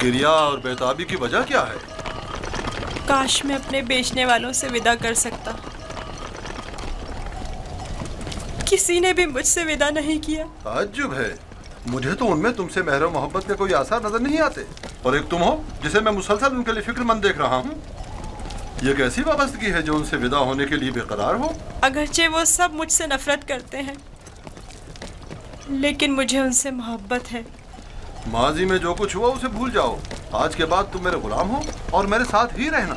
क्रिया और बेताबी की वजह क्या है? काश मैं अपने बेचने वालों से विदा कर सकता। किसी ने भी मुझसे विदा नहीं किया। ताज्जुब है, मुझे तो उनमें तुमसे मेहर मोहब्बत के कोई आसार नजर नहीं आते। और एक तुम हो जिसे मैं मुसलसल उनके लिए फिक्रमंद देख रहा हूँ। ये कैसी वाबस्तगी है जो उनसे विदा होने के लिए बेकरार हो? अगरचे वो सब मुझसे नफरत करते हैं, लेकिन मुझे उनसे मोहब्बत है। माजी में जो कुछ हुआ उसे भूल जाओ। आज के बाद तुम मेरे गुलाम हो और मेरे साथ ही रहना।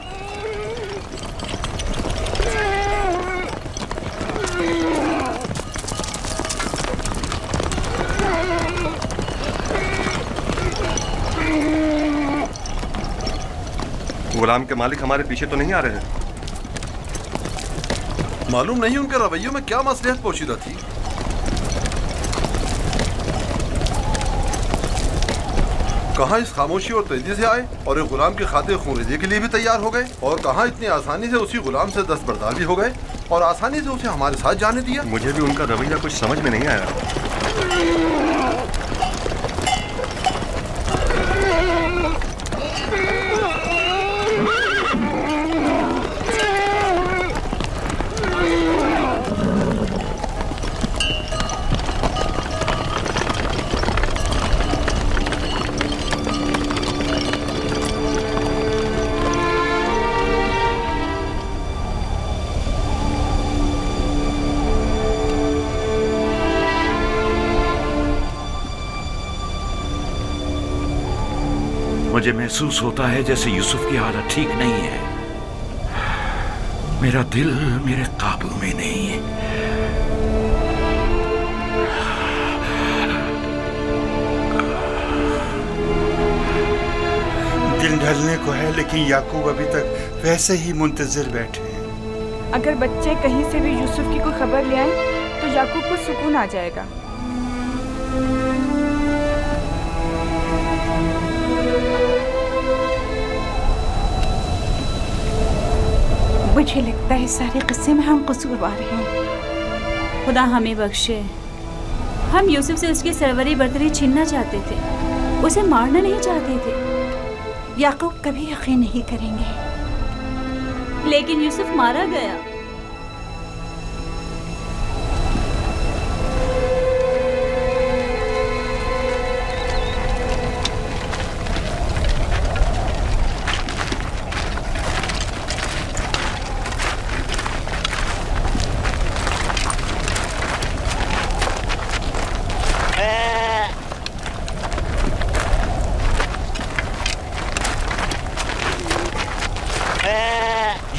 गुलाम के मालिक हमारे पीछे तो नहीं आ रहे हैं? मालूम नहीं उनके रवैयों में क्या मसलिहत पोशीदा थी। कहाँ इस खामोशी और तेजी से आए और एक गुलाम की खातिर खून के लिए भी तैयार हो गए, और कहाँ इतनी आसानी से उसी गुलाम से दस्तबरदार भी हो गए और आसानी से उसे हमारे साथ जाने दिया। मुझे भी उनका रवैया कुछ समझ में नहीं आया। मुझे महसूस होता है जैसे यूसुफ की हालत ठीक नहीं है। मेरा दिल मेरे काबू में नहीं है। दिन ढलने को है, लेकिन याकूब अभी तक वैसे ही मुंतजिर बैठे हैं। अगर बच्चे कहीं से भी यूसुफ की कोई खबर ले आए तो याकूब को सुकून आ जाएगा। मुझे लगता है सारे किस्से में हम कसूरवार हैं। खुदा हमें बख्शे। हम यूसुफ से उसकी सरवरी बर्तरी छीनना चाहते थे, उसे मारना नहीं चाहते थे। याकूब कभी यकीन नहीं करेंगे। लेकिन यूसुफ मारा गया।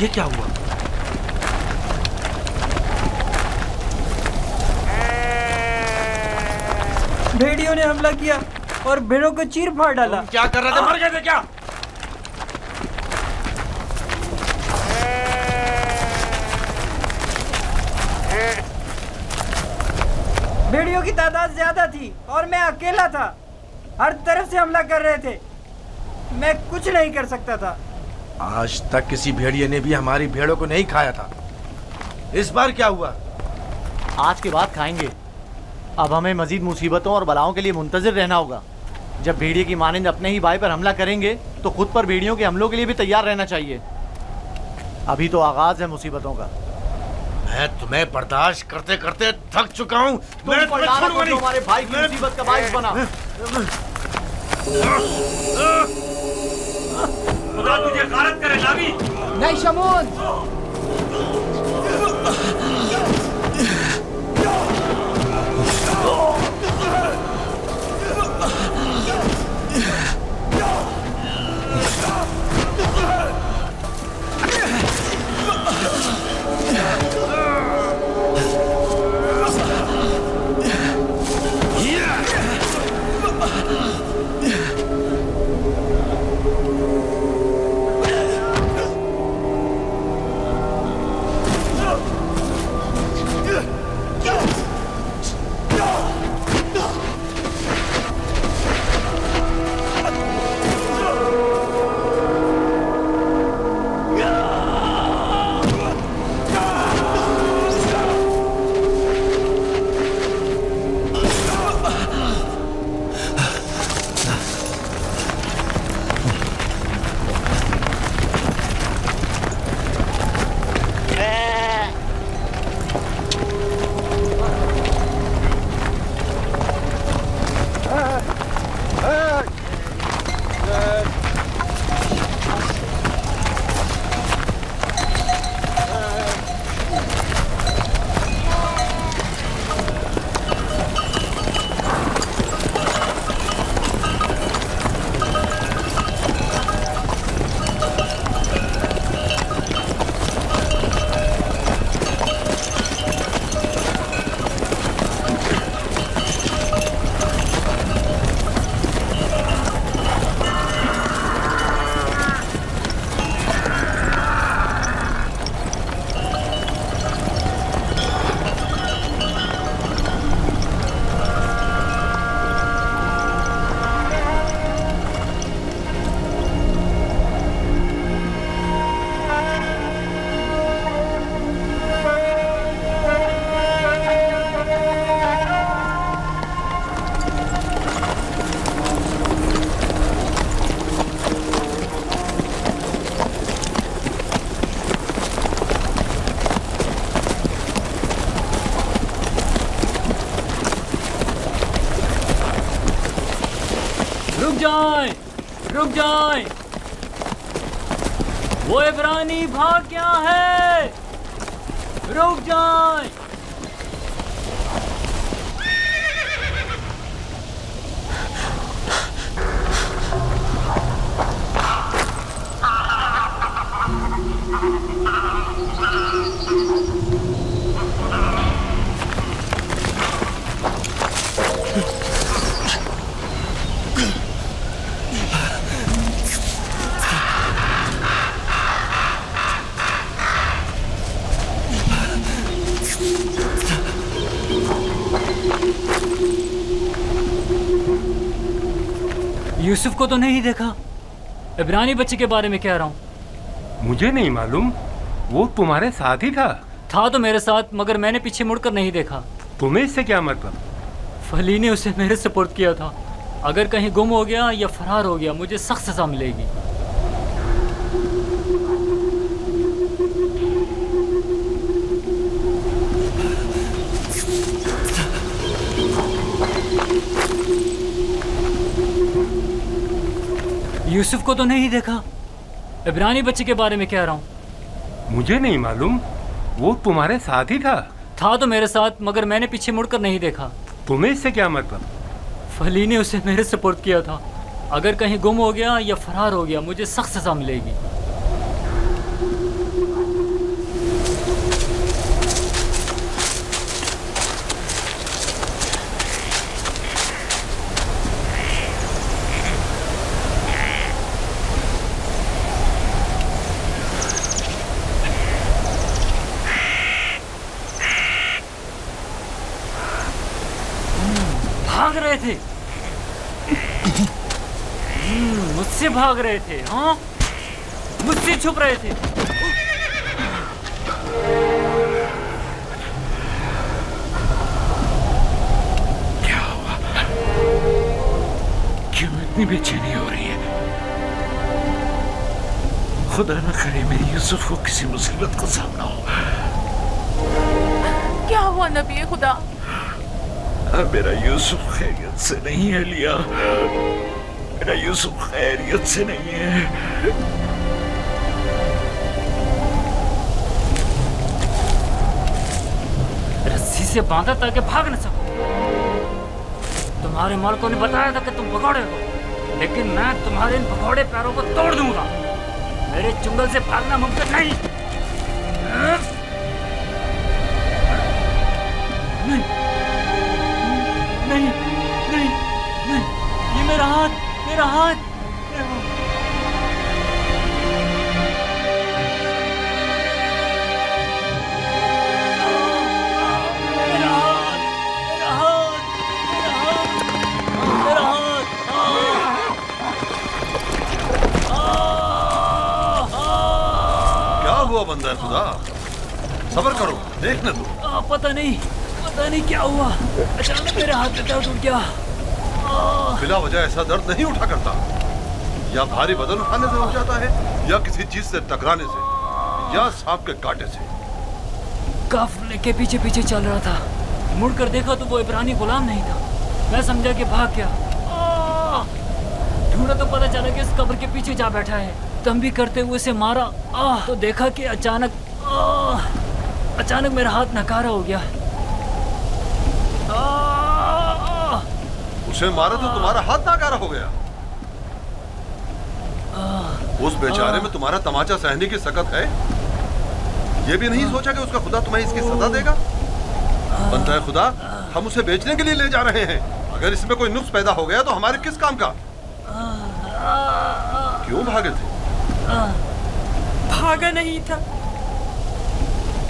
ये क्या हुआ? भेड़ियों ने हमला किया और भेड़ों को चीर फाड़ डाला। क्या कर रहे थे? मर गए थे क्या? भेड़ियों की तादाद ज्यादा थी और मैं अकेला था। हर तरफ से हमला कर रहे थे। मैं कुछ नहीं कर सकता था। आज तक किसी भेड़िए ने भी हमारी भेड़ों को नहीं खाया था। इस बार क्या हुआ? आज के बाद खाएंगे। अब हमें मजीद मुसीबतों और बलाओं के लिए मुंतजिर रहना होगा। जब भेड़िए की मानिंद अपने ही भाई पर हमला करेंगे तो खुद पर भेड़ियों के हमलों के लिए भी तैयार रहना चाहिए। अभी तो आगाज है मुसीबतों का। मैं तुम्हें बर्दाश्त करते करते थक चुका हूँ। मैं हमारे भाई की मुसीबत का बाइस बना। खुदा तुझे गारत करे नावी। नहीं शमून। जाएं, रुक जाएं। वो इब्रानी भाग गया है, रुक जाएं। यूसुफ को तो नहीं देखा। इब्रानी बच्चे के बारे में कह रहा हूँ। मुझे नहीं मालूम, वो तुम्हारे साथ ही था तो मेरे साथ, मगर मैंने पीछे मुड़कर नहीं देखा। तुम्हें इससे क्या मतलब? फली ने उसे मेरे सपोर्ट किया था। अगर कहीं गुम हो गया या फरार हो गया मुझे सख्त सजा मिलेगी। यूसुफ को तो नहीं देखा। इब्रानी बच्चे के बारे में कह रहा हूँ। मुझे नहीं मालूम, वो तुम्हारे साथ ही था तो मेरे साथ, मगर मैंने पीछे मुड़कर नहीं देखा। तुम्हें इससे क्या मतलब? फली ने उसे मेरे सपोर्ट किया था। अगर कहीं गुम हो गया या फरार हो गया मुझे सख्त सजा मिलेगी। भाग रहे थे, मुझसे भाग रहे थे। हाँ, मुझसे छुप रहे थे। क्या हुआ? क्यों इतनी बेचैनी हो रही है? खुदा न करे मेरी यूसुफ को किसी मुसीबत का सामना हो। क्या हुआ नबी खुदा? मेरा यूसुफ खैरियत से नहीं है लिया, मेरा यूसुफ खैरियत से नहीं है। रस्सी से बांधा ताकि भाग न सको। तुम्हारे मालिकों ने बताया था कि तुम भगौड़े हो, लेकिन मैं तुम्हारे इन भगौड़े पैरों को तोड़ दूंगा। मेरे चुंगल से भागना मुमकिन नहीं। नहीं, नहीं, नहीं, ये मेरा हाथ, मेरा हाथ। क्या हुआ बंदा खुदा? सब्र करो, देखने दो। पता नहीं क्या हुआ, अचानक मेरे हाथ में दर्द उठ गया। बिला वजह ऐसा दर्द नहीं उठा करता। या भारी वजन उठाने से उठ जाता है, या किसी चीज से टकराने से, या सांप के कांटे से। काफिले के पीछे पीछे चल रहा था। मुड़कर देखा तो वो इब्रानी गुलाम नहीं था। मैं समझा कि भाग गया। ढूंढा तो पता चला कि इस कब्र के पीछे जा बैठा है। दम भी करते हुए उसे मारा तो देखा कि अचानक मेरा हाथ नकारा हो गया। उसे मारा तो तुम्हारा हाथ नाकारा हो गया। उस बेचारे में तुम्हारा तमाचा सहने की सकत है। ये भी नहीं सोचा कि उसका खुदा तुम्हें इसकी सजा देगा। बनता है खुदा, हम उसे बेचने के लिए ले जा रहे हैं। अगर इसमें कोई नुक्स पैदा हो गया तो हमारे किस काम का? क्यों भागे थे? भागा नहीं था,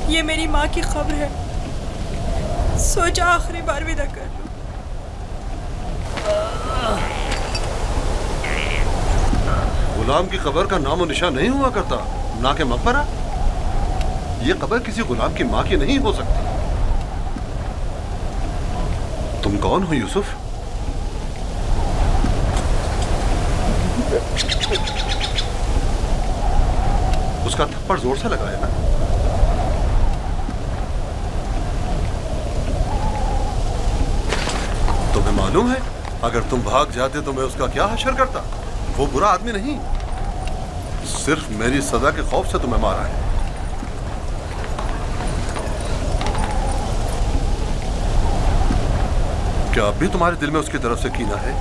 ये मेरी माँ की खबर है। सोचा आखिरी बार विदा कर लूं। गुलाम की कब्र का नामो निशान नहीं हुआ करता, ना के मकबरा। ये कब्र किसी गुलाम की माँ की नहीं हो सकती। तुम कौन हो यूसुफ? उसका थप्पड़ जोर से लगाया ना। तुम्हें मालूम है अगर तुम भाग जाते तो मैं उसका क्या हशर करता? वो बुरा आदमी नहीं, सिर्फ मेरी सजा के खौफ से तुम्हें मारा है। क्या अब भी तुम्हारे दिल में उसकी तरफ से कीना है?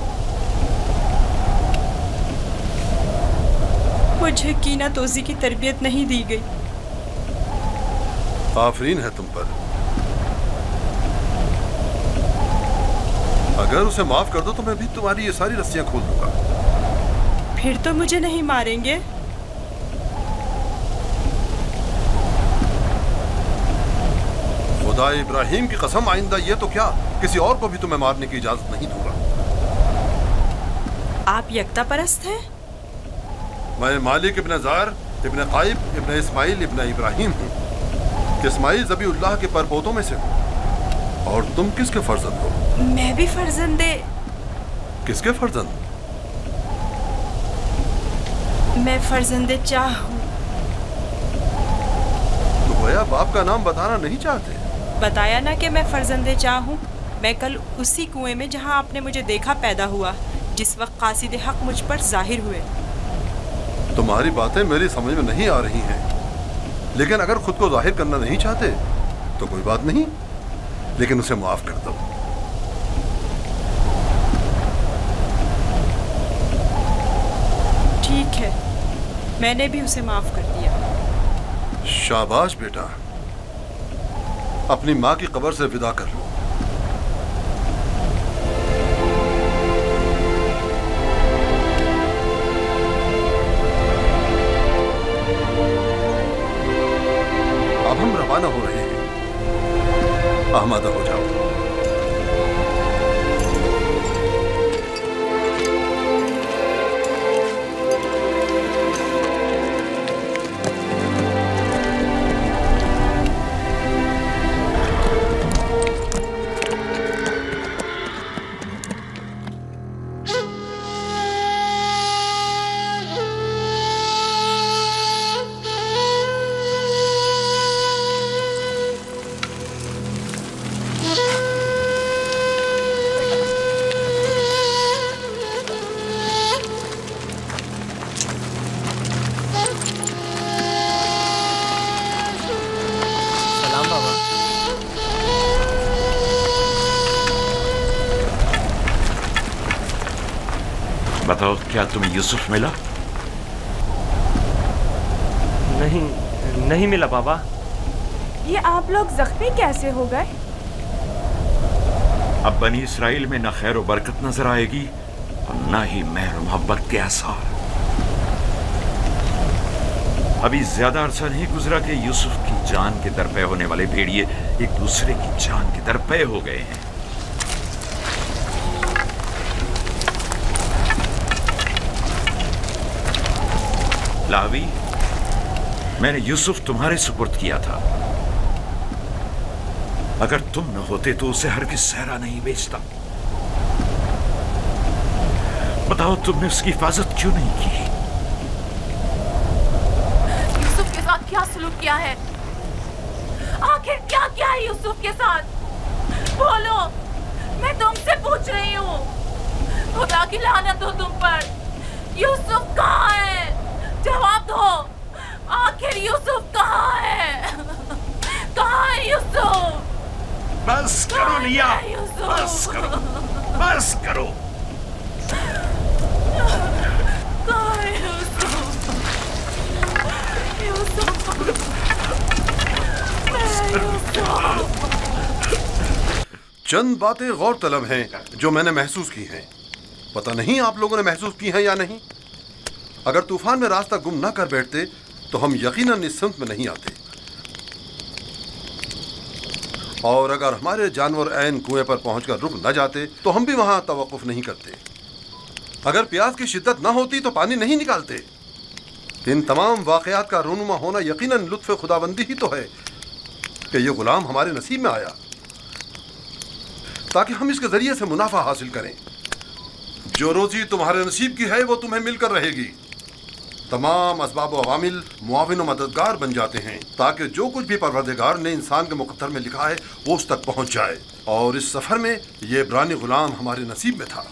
मुझे कीना तोजी की तरबियत नहीं दी गई। आफरीन है तुम पर। अगर उसे माफ कर दो तो मैं भी तुम्हारी ये सारी रस्सियां खोल दूंगा। फिर तो मुझे नहीं मारेंगे? खुदा इब्राहिम की कसम, आइंदा ये तो क्या, किसी और को भी तुम्हें मारने की इजाजत नहीं दूंगा। आप यकता परस्त हैं? मैं मालिक इब्न ज़ार इब्न काइब इब्न इस्माइल इब्न इब्राहिम हूँ। इस्माइल ज़बीउल्लाह के परपोतों में से हूँ। और तुम किसके फर्जंद हो? मैं भी फर्जंदे। किसके फर्जंद? मैं फर्जंदे चाह हूँ। तो गोया बाप का नाम बताना नहीं चाहते? बताया ना कि मैं फर्जंदे चाह हूँ। मैं कल उसी कुएं में जहाँ आपने मुझे देखा पैदा हुआ, जिस वक्त कासिद हक मुझ पर जाहिर हुए। तुम्हारी बातें मेरी समझ में नहीं आ रही हैं, लेकिन अगर खुद को जाहिर करना नहीं चाहते तो कोई बात नहीं, लेकिन उसे माफ कर दो। ठीक है, मैंने भी उसे माफ कर दिया। शाबाश बेटा, अपनी माँ की कब्र से विदा कर लो। अब हम रवाना हो रहे हैं, आमादा हो जाओ। बताओ, क्या तुम्हें यूसुफ मिला? नहीं मिला बाबा। ये आप लोग जख्मी कैसे हो गए? अब बनी इसराइल में न खैर व बरकत नजर आएगी और न ही मेहर मोहब्बत के आसार। अभी ज्यादा अरसा नहीं गुजरा कि यूसुफ की जान के दरपे होने वाले भेड़िए एक दूसरे की जान के दरपे हो गए हैं। लावी, मैंने यूसुफ तुम्हारे सुपुर्द किया था। अगर तुम न होते तो उसे हरगिज़ सहरा नहीं बेचता। बताओ, तुमने उसकी हिफाजत क्यों नहीं की? यूसुफ के साथ क्या सलूक किया है? आखिर क्या किया है यूसुफ के साथ? बोलो, मैं तुमसे पूछ रही हूँ। खुदा की लानत हो तुम पर। यूसुफ कहाँ है? जवाब दो। आखिर यूसुफ कहाँ है? कहाँ है यूसुफ? बस करो लिया, बस करो, बस करो। कहाँ है यूसुफ? चंद बातें गौर तलब हैं जो मैंने महसूस की हैं। पता नहीं आप लोगों ने महसूस की हैं या नहीं। अगर तूफान में रास्ता गुम ना कर बैठते तो हम यकीनन इस सिमत में नहीं आते, और अगर हमारे जानवर ऐन कुएं पर पहुंचकर रुक न जाते तो हम भी वहां तवक्कुफ नहीं करते। अगर प्यास की शिद्दत ना होती तो पानी नहीं निकालते। इन तमाम वाकयात का रूनुमा होना यकीनन लुत्फ़ खुदाबंदी ही तो है कि ये गुलाम हमारे नसीब में आया ताकि हम इसके जरिए से मुनाफा हासिल करें। जो रोजी तुम्हारे नसीब की है वो तुम्हें मिलकर रहेगी। तमाम असबाब व अवामिल मुआविन व मददगार बन जाते हैं ताकि जो कुछ भी परवरदिगार ने इंसान के मुक़द्दर में लिखा है वो उस तक पहुंच जाए। और इस सफ़र में ये इब्रानी गुलाम हमारे नसीब में था।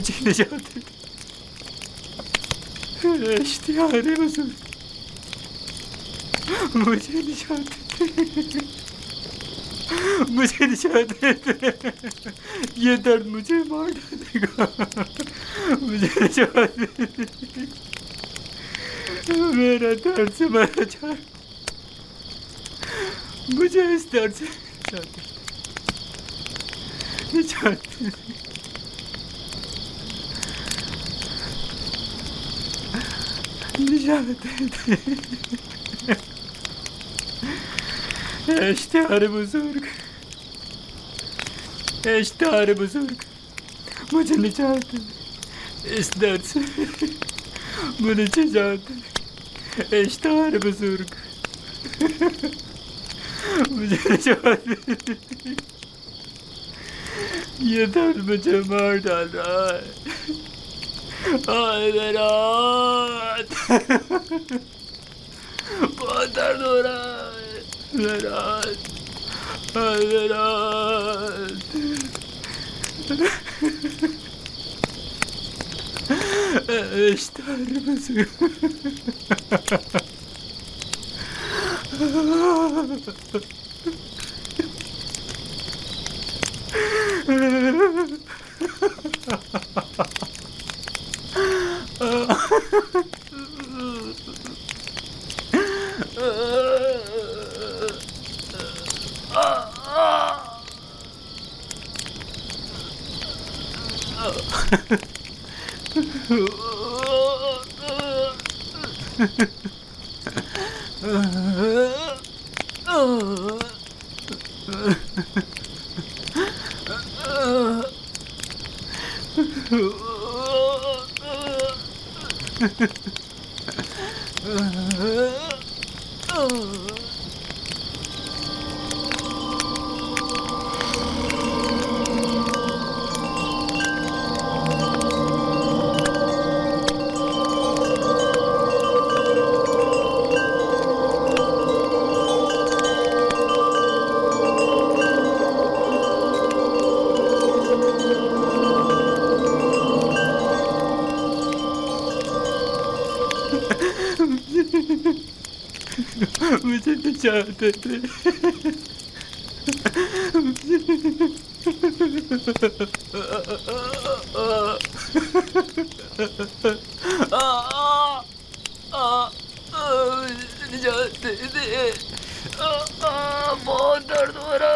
मुझे निजात दे दे। इश्तिहार हुजूर, मुझे निजात दे दे, मुझे निजात दे दे। ये दर्द मुझे मार डालेगा, मुझे निजात दे दे। मेरा दर्द से मरा जा, मुझे इस दर्द से निजात दे दे। निजात दे दे। इश्तिहार बुजुर्ग, इश्तिहार बुजुर्ग, मुझे निजात दे, इस दर्द से मुझे निजात दे। इश्तिहार बुजुर्ग, मुझे निजात दे। ये दर्द मुझे मार डाल रहा है। मेरा बहुत दर्द हो रहा है। मेरा इश्तिहार बुजुर्ग, मुझे निजात दे दे। निजात दे दे। बहुत दर्द हो रहा।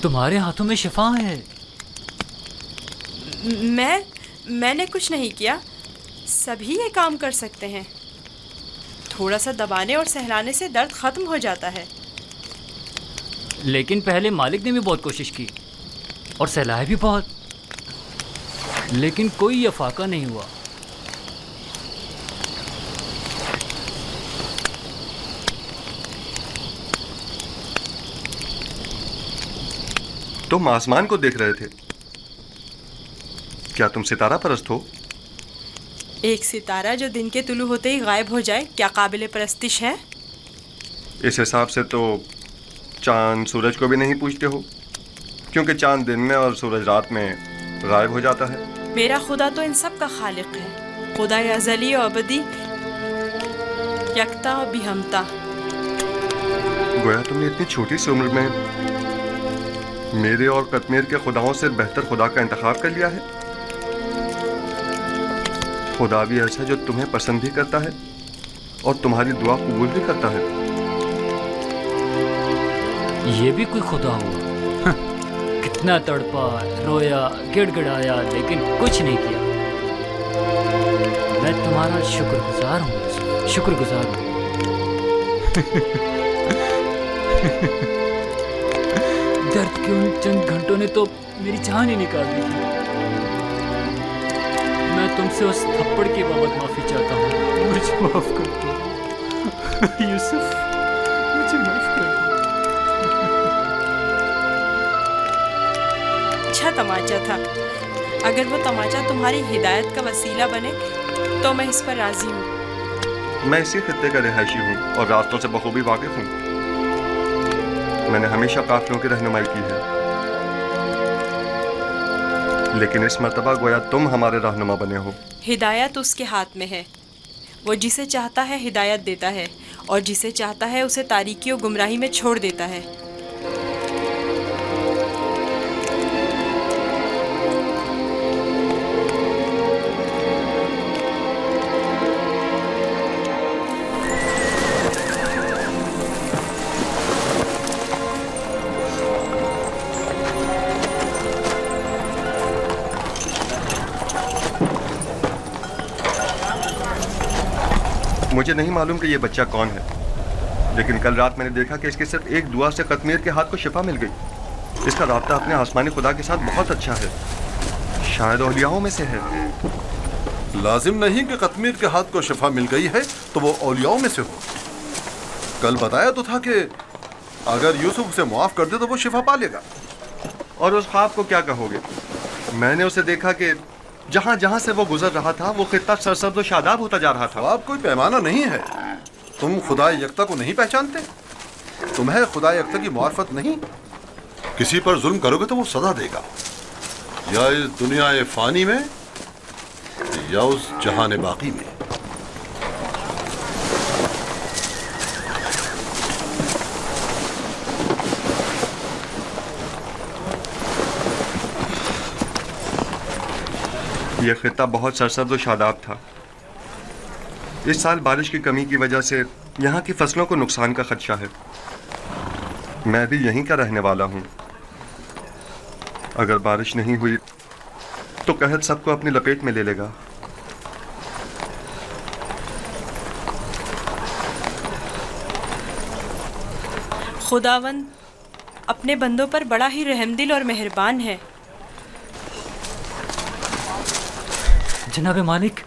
तुम्हारे हाथों में शिफा है। मैंने कुछ नहीं किया। सभी ये काम कर सकते हैं। थोड़ा सा दबाने और सहलाने से दर्द खत्म हो जाता है। लेकिन पहले मालिक ने भी बहुत कोशिश की और सहलाया भी बहुत, लेकिन कोई अफाका नहीं हुआ। तुम आसमान को देख रहे थे। क्या तुम सितारा परस्त हो? एक सितारा जो दिन के तुलू होते ही गायब हो जाए क्या काबिले परस्तिश है? इस हिसाब से तो चांद सूरज को भी नहीं पूछते हो, क्योंकि चांद दिन में और सूरज रात में गायब हो जाता है। मेरा खुदा तो इन सब का खालिक है। खुदा अज़ली और अबदी, यकता और बिहमता। गोया तुमने इतनी छोटी सी उम्र में मेरे और कश्मीर के खुदाओं से बेहतर खुदा का इंतखाब कर लिया है। खुदा भी ऐसा जो तुम्हें पसंद भी करता है और तुम्हारी दुआ कबूल भी करता है। ये भी कोई खुदा हुआ? कितना तड़पा, रोया, गिड़गिड़ाया, लेकिन कुछ नहीं किया। मैं तुम्हारा शुक्रगुजार हूँ, शुक्रगुजार हूँ। दर्द के उन चंद घंटों ने तो मेरी जान ही निकाल दी थी। मैं तुमसे उस थप्पड़ की बाबत माफी चाहता हूँ। मुझे माफ कर दो। यूसुफ, मुझे माफ कर दो। अच्छा तमाचा था। अगर वो तमाचा तुम्हारी हिदायत का वसीला बने तो मैं इस पर राजी हूँ। मैं इसी खित्ते का रिहायशी हूँ और रास्तों से बखूबी वाकिफ हूँ। मैंने हमेशा काफिलों की रहनुमाई की है, लेकिन इस मर्तबा गोया तुम हमारे रहनुमा बने हो। हिदायत उसके हाथ में है। वो जिसे चाहता है हिदायत देता है और जिसे चाहता है उसे तारीकी और गुमराही में छोड़ देता है। मुझे नहीं मालूम कि ये बच्चा कौन है, लेकिन कल रात मैंने देखा कि इसके सिर्फ एक दुआ से कतमीर के हाथ को शिफा मिल गई। इसका राब्ता अपने आसमानी खुदा के साथ बहुत अच्छा है, शायद औलियाओं में से है। लाजिम नहीं कि कतमीर के हाथ को शिफा मिल गई है तो वो औलियाओं में से हो। कल बताया तो था कि अगर यूसुफ उसे मुआफ कर दे तो वो शिफा पा लेगा। और उस ख्वाब को क्या कहोगे? मैंने उसे देखा कि जहाँ जहाँ से वो गुजर रहा था वो खित्ता सरसब्ज़ और शादाब होता जा रहा था। ख्वाब कोई पैमाना नहीं है। तुम खुदा यकता को नहीं पहचानते? तुम्हें खुदा यकता की मार्फत नहीं? किसी पर जुल्म करोगे तो वो सजा देगा, या इस दुनिया फानी में या उस जहान बाकी में। यह खित्ता बहुत सरसब्ज़ और शादाब था। इस साल बारिश की कमी की वजह से यहाँ की फसलों को नुकसान का खदशा है। मैं भी यहीं का रहने वाला हूँ। अगर बारिश नहीं हुई तो कहत सबको अपनी लपेट में ले लेगा। खुदावंद अपने बंदों पर बड़ा ही रहमदिल और मेहरबान है। जनाबे मालिक,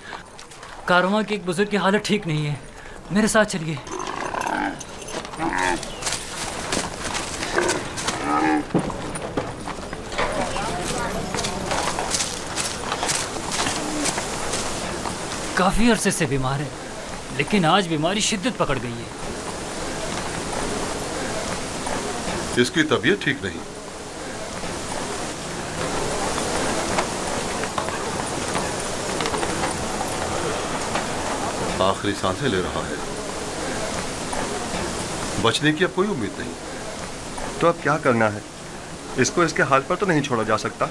कारवां के एक बुजुर्ग की हालत ठीक नहीं है, मेरे साथ चलिए। काफी अरसे से बीमार है, लेकिन आज बीमारी शिद्दत पकड़ गई है। इसकी तबीयत ठीक नहीं। आखिरी सांसें ले रहा है। बचने की अब कोई उम्मीद नहीं। तो अब क्या करना है? इसको इसके हाल पर तो नहीं छोड़ा जा सकता।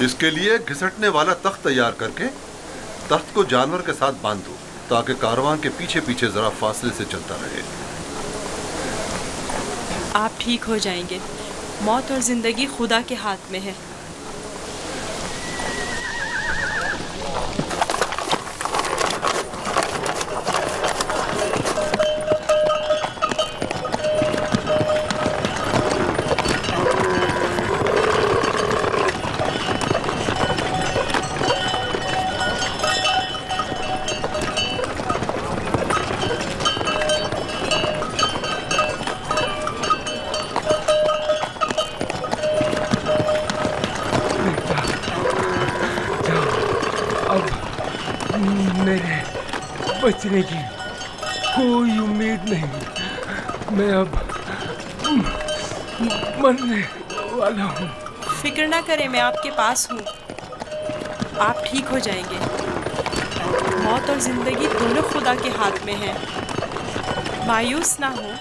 इसके लिए घिसटने वाला तख्त तैयार करके तख्त को जानवर के साथ बांध दो, ताकि कारवां के पीछे पीछे जरा फासले से चलता रहे। आप ठीक हो जाएंगे। मौत और जिंदगी खुदा के हाथ में है। बचने की कोई उम्मीद नहीं। मैं अब मरने वाला हूँ। फिक्र ना करें, मैं आपके पास हूँ। आप ठीक हो जाएंगे। मौत और जिंदगी दोनों खुदा के हाथ में है। मायूस ना हो।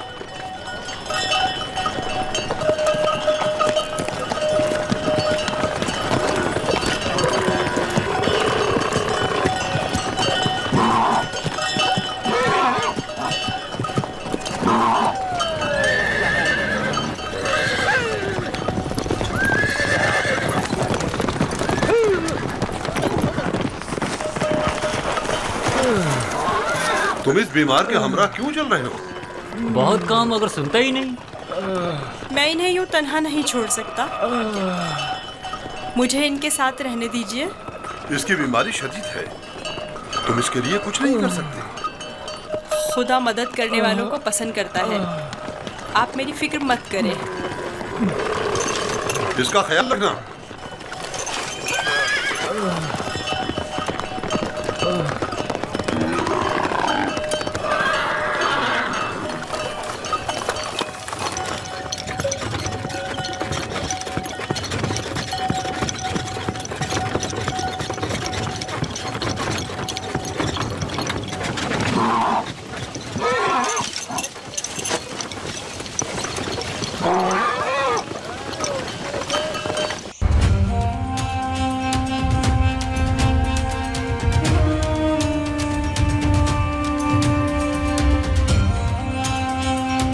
तुम इस बीमार के हमरा क्यों चल रहे हो? बहुत काम मगर सुनता ही नहीं। मैं इन्हें यूं तन्हा नहीं छोड़ सकता। मुझे इनके साथ रहने दीजिए। इसकी बीमारी शदीद है, तुम इसके लिए कुछ नहीं कर सकते। खुदा मदद करने वालों को पसंद करता है। आप मेरी फिक्र मत करें। इसका ख्याल रखना।